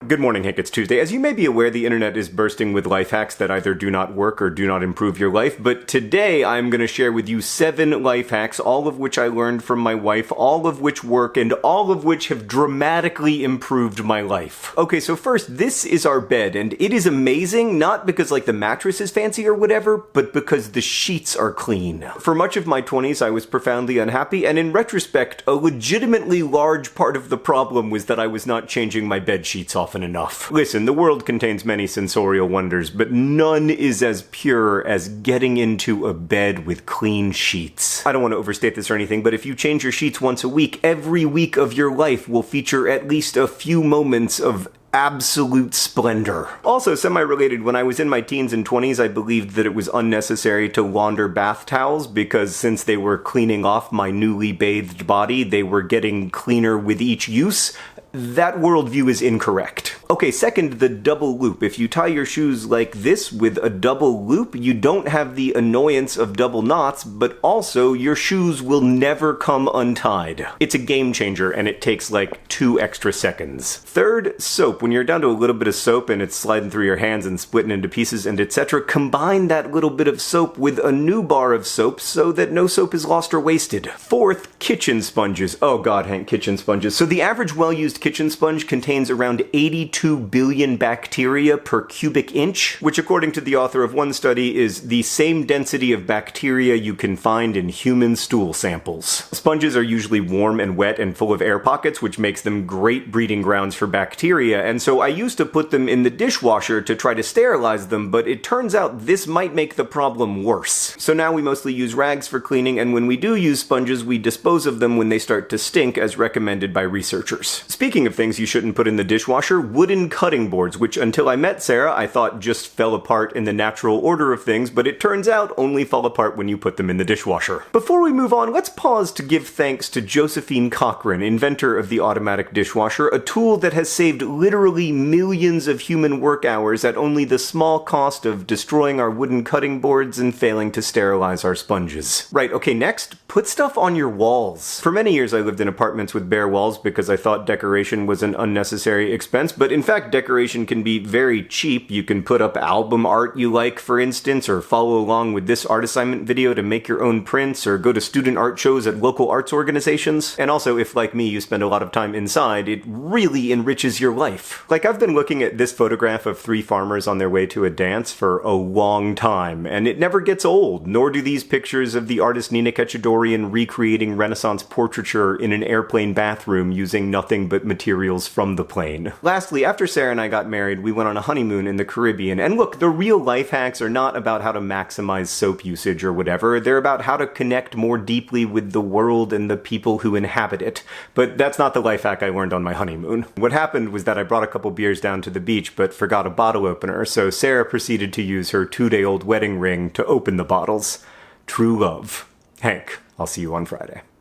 Good morning, Hank. It's Tuesday. As you may be aware, the internet is bursting with life hacks that either do not work or do not improve your life, but today I'm going to share with you 7 life hacks, all of which I learned from my wife, all of which work, and all of which have dramatically improved my life. Okay, so first, this is our bed, and it is amazing, not because the mattress is fancy or whatever, but because the sheets are clean. For much of my 20s, I was profoundly unhappy, and in retrospect, a legitimately large part of the problem was that I was not changing my bed sheets often enough. Listen, the world contains many sensorial wonders, but none is as pure as getting into a bed with clean sheets. I don't want to overstate this or anything, but if you change your sheets once a week, every week of your life will feature at least a few moments of absolute splendor. Also, semi-related, when I was in my teens and 20s, I believed that it was unnecessary to launder bath towels because since they were cleaning off my newly bathed body, they were getting cleaner with each use. That worldview is incorrect. Okay, second, the double loop. If you tie your shoes like this with a double loop, you don't have the annoyance of double knots, but also your shoes will never come untied. It's a game changer, and it takes 2 extra seconds. Third, soap. When you're down to a little bit of soap and it's sliding through your hands and splitting into pieces and etc., combine that little bit of soap with a new bar of soap so that no soap is lost or wasted. Fourth, kitchen sponges. Oh god, Hank, kitchen sponges. So the average well-used kitchen sponge contains around 82 billion bacteria per cubic inch, which according to the author of one study is the same density of bacteria you can find in human stool samples. Sponges are usually warm and wet and full of air pockets, which makes them great breeding grounds for bacteria, and so I used to put them in the dishwasher to try to sterilize them, but it turns out this might make the problem worse. So now we mostly use rags for cleaning, and when we do use sponges, we dispose of them when they start to stink, as recommended by researchers. Speaking of things you shouldn't put in the dishwasher, wooden cutting boards, which until I met Sarah, I thought just fell apart in the natural order of things, but it turns out only fall apart when you put them in the dishwasher. Before we move on, let's pause to give thanks to Josephine Cochran, inventor of the automatic dishwasher, a tool that has saved literally millions of human work hours at only the small cost of destroying our wooden cutting boards and failing to sterilize our sponges. Right, okay, next, put stuff on your walls. For many years I lived in apartments with bare walls because I thought decoration was an unnecessary expense, but in fact decoration can be very cheap. You can put up album art you like, for instance, or follow along with this art assignment video to make your own prints, or go to student art shows at local arts organizations. And also, if like me you spend a lot of time inside, it really enriches your life. I've been looking at this photograph of 3 farmers on their way to a dance for a long time, and it never gets old, nor do these pictures of the artist Nina Kachadorian recreating Renaissance portraiture in an airplane bathroom using nothing but materials from the plane. Lastly, after Sarah and I got married, we went on a honeymoon in the Caribbean, and look, the real life hacks are not about how to maximize soap usage or whatever, they're about how to connect more deeply with the world and the people who inhabit it. But that's not the life hack I learned on my honeymoon. What happened was that I brought a couple beers down to the beach but forgot a bottle opener, so Sarah proceeded to use her 2-day-old wedding ring to open the bottles. True love. Hank, I'll see you on Friday.